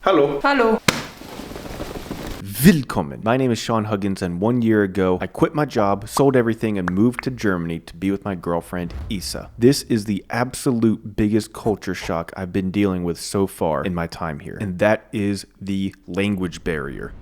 Hallo. Hallo. Willkommen. My name is Sean Huggins, and 1 year ago, I quit my job, sold everything, and moved to Germany to be with my girlfriend, Isa. This is the absolute biggest culture shock I've been dealing with so far in my time here, and that is the language barrier.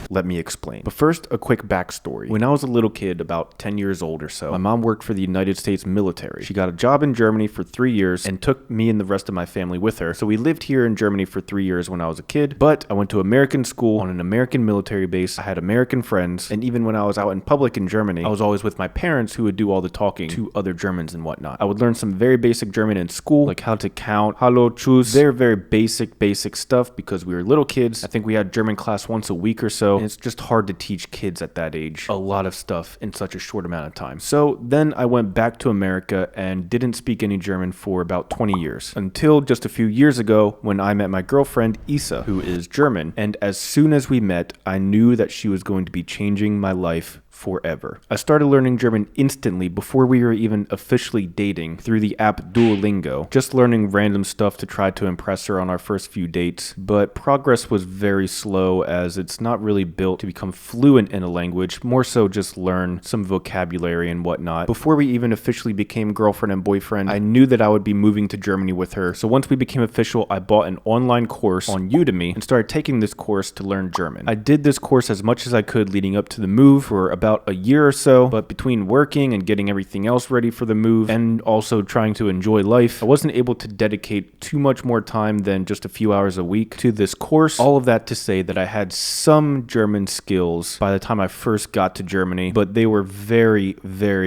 Let me explain. But first, a quick backstory. When I was a little kid, about 10 years old or so, my mom worked for the United States military. She got a job in Germany for 3 years and took me and the rest of my family with her. So we lived here in Germany for 3 years when I was a kid, but I went to American school on an American military base. I had American friends, and even when I was out in public in Germany, I was always with my parents who would do all the talking to other Germans and whatnot. I would learn some very basic German in school, like how to count, hallo, tschüss, very basic stuff because we were little kids. I think we had German class once a week or so. And it's just hard to teach kids at that age a lot of stuff in such a short amount of time. So then I went back to America and didn't speak any German for about 20 years until just a few years ago when I met my girlfriend Isa, who is German. And as soon as we met, I knew that she was going to be changing my life forever. I started learning German instantly before we were even officially dating through the app Duolingo, just learning random stuff to try to impress her on our first few dates, but progress was very slow as it's not really built to become fluent in a language, more so just learn some vocabulary and whatnot. Before we even officially became girlfriend and boyfriend, I knew that I would be moving to Germany with her, so once we became official, I bought an online course on Udemy and started taking this course to learn German. I did this course as much as I could leading up to the move for about a year or so, but between working and getting everything else ready for the move and also trying to enjoy life, I wasn't able to dedicate too much more time than just a few hours a week to this course. All of that to say that I had some German skills by the time I first got to Germany, but they were very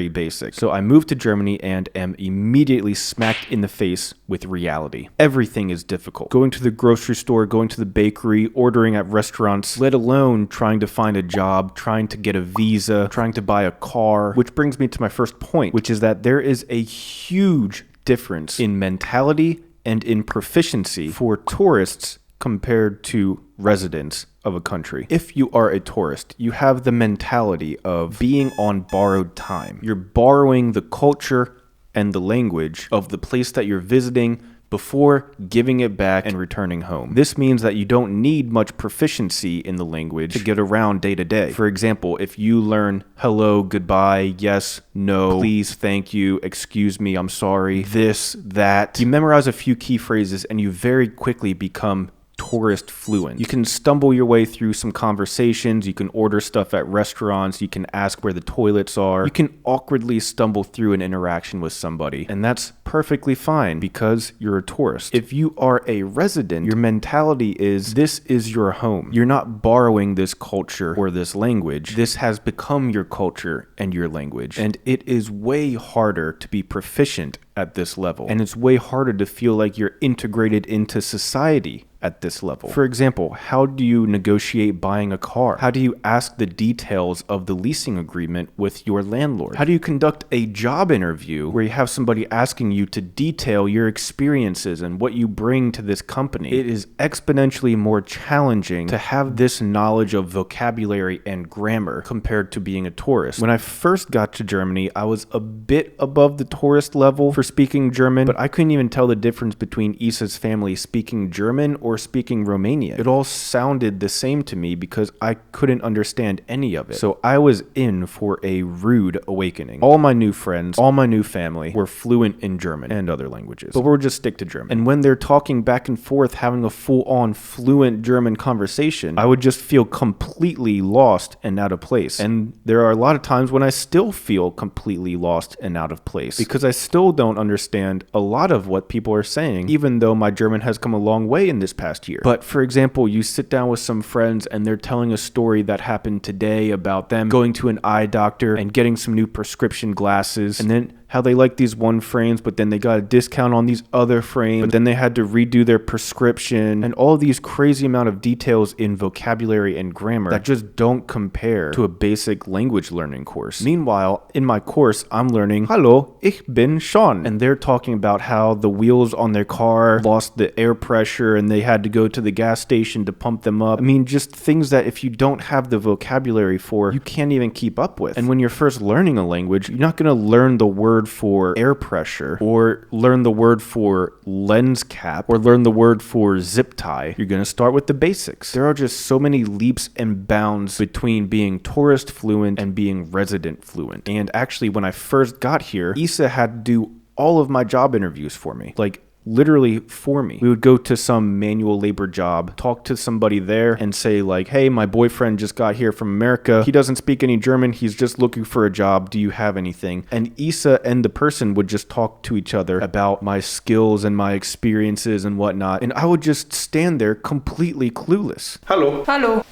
basic. So I moved to Germany and am immediately smacked in the face with reality. Everything is difficult. Going to the grocery store, going to the bakery, ordering at restaurants, let alone trying to find a job, trying to get a visa, trying to buy a car, which brings me to my first point, which is that there is a huge difference in mentality and in proficiency for tourists compared to residents of a country. If you are a tourist, you have the mentality of being on borrowed time. You're borrowing the culture and the language of the place that you're visiting before giving it back and returning home. This means that you don't need much proficiency in the language to get around day to day. For example, if you learn hello, goodbye, yes, no, please, thank you, excuse me, I'm sorry, this, that, you memorize a few key phrases and you very quickly become tourist fluent. You can stumble your way through some conversations, you can order stuff at restaurants, you can ask where the toilets are, you can awkwardly stumble through an interaction with somebody, and that's perfectly fine because you're a tourist. If you are a resident, your mentality is this is your home. You're not borrowing this culture or this language. This has become your culture and your language, and it is way harder to be proficient at this level, and it's way harder to feel like you're integrated into society at this level. For example, how do you negotiate buying a car? How do you ask the details of the leasing agreement with your landlord? How do you conduct a job interview where you have somebody asking you to detail your experiences and what you bring to this company? It is exponentially more challenging to have this knowledge of vocabulary and grammar compared to being a tourist. When I first got to Germany, I was a bit above the tourist level for speaking German, but I couldn't even tell the difference between Isa's family speaking German or speaking Romanian. It all sounded the same to me because I couldn't understand any of it. So I was in for a rude awakening. All my new friends, all my new family were fluent in German and other languages, but we'll just stick to German. And when they're talking back and forth, having a full-on fluent German conversation, I would just feel completely lost and out of place. And there are a lot of times when I still feel completely lost and out of place because I still don't understand a lot of what people are saying, even though my German has come a long way in this past year. But for example, you sit down with some friends and they're telling a story that happened today about them going to an eye doctor and getting some new prescription glasses, and then how they like these one frames, but then they got a discount on these other frames, but then they had to redo their prescription, and all these crazy amount of details in vocabulary and grammar that just don't compare to a basic language learning course. Meanwhile, in my course, I'm learning, Hallo, ich bin Sean, and they're talking about how the wheels on their car lost the air pressure and they had to go to the gas station to pump them up. I mean, just things that if you don't have the vocabulary for, you can't even keep up with. And when you're first learning a language, you're not going to learn the word word for air pressure, or learn the word for lens cap, or learn the word for zip tie. You're going to start with the basics. There are just so many leaps and bounds between being tourist fluent and being resident fluent. And actually, when I first got here, Issa had to do all of my job interviews for me. Like, literally for me. We would go to some manual labor job, talk to somebody there and say like, hey, my boyfriend just got here from America. He doesn't speak any German. He's just looking for a job. Do you have anything? And Issa and the person would just talk to each other about my skills and my experiences and whatnot. And I would just stand there completely clueless. Hallo. Hallo.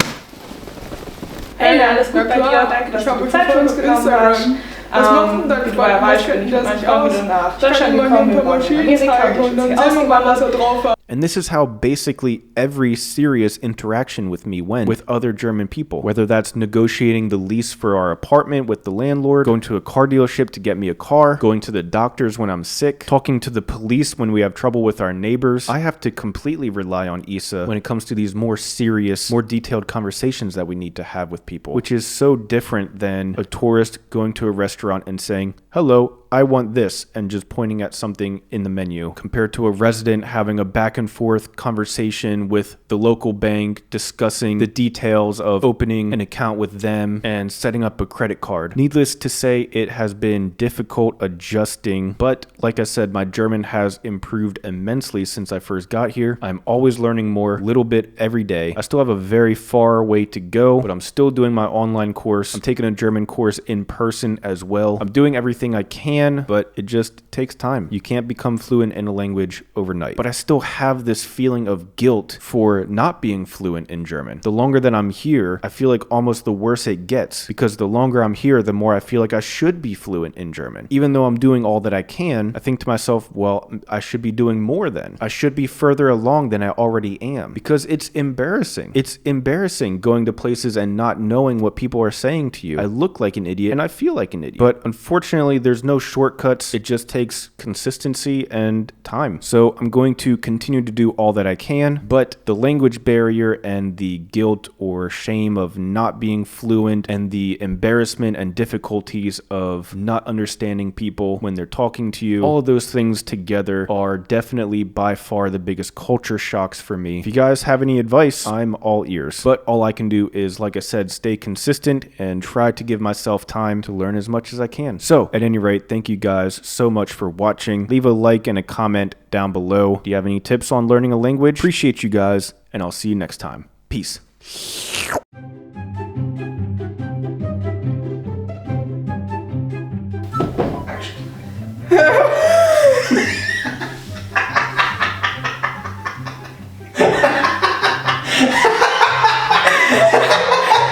Hey, alles gut bei dir? Danke, dass du die Zeit für uns genommen hast. Was machen dann wie du ja weißt, bin ich mit meinen Freunden nach Deutschland gekommen, wir waren in Amerika, ich bin hier ausgewandert. And this is how basically every serious interaction with me went with other German people, whether that's negotiating the lease for our apartment with the landlord, going to a car dealership to get me a car, going to the doctors when I'm sick, talking to the police when we have trouble with our neighbors. I have to completely rely on Issa when it comes to these more serious, more detailed conversations that we need to have with people, which is so different than a tourist going to a restaurant and saying, hello, I want this, and just pointing at something in the menu, compared to a resident having a back and forth conversation with the local bank, discussing the details of opening an account with them and setting up a credit card. Needless to say, it has been difficult adjusting, but like I said, my German has improved immensely since I first got here. I'm always learning more, little bit every day. I still have a very far way to go, but I'm still doing my online course. I'm taking a German course in person as well. I'm doing everything I can, but it just takes time. You can't become fluent in a language overnight. But I still have this feeling of guilt for not being fluent in German. The longer that I'm here, I feel like almost the worse it gets, because the longer I'm here, the more I feel like I should be fluent in German. Even though I'm doing all that I can, I think to myself, well, I should be doing more then. I should be further along than I already am, because it's embarrassing. It's embarrassing going to places and not knowing what people are saying to you. I look like an idiot and I feel like an idiot. But unfortunately, there's no shortcuts. It just takes consistency and time. So I'm going to continue to do all that I can, but the language barrier and the guilt or shame of not being fluent and the embarrassment and difficulties of not understanding people when they're talking to you, all of those things together are definitely by far the biggest culture shocks for me. If you guys have any advice, I'm all ears. But all I can do is, like I said, stay consistent and try to give myself time to learn as much as I can. So at any rate, thank you guys so much for watching. Leave a like and a comment down below. Do you have any tips on learning a language? Appreciate you guys, and I'll see you next time. Peace.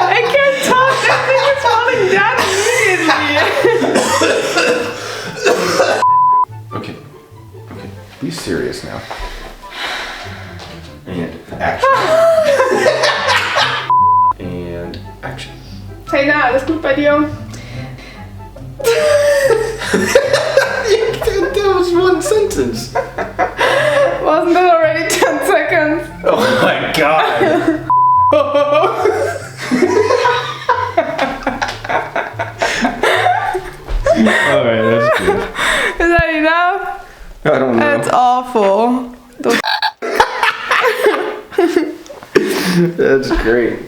I can't talk, that thing is falling down immediately. Okay, be serious now. And action. And action. Hey, na, alles gut bei dir? That was one sentence. Wasn't it already 10 seconds? Oh my god. Alright, that's good. Is that enough? I don't know. That's awful. That's great.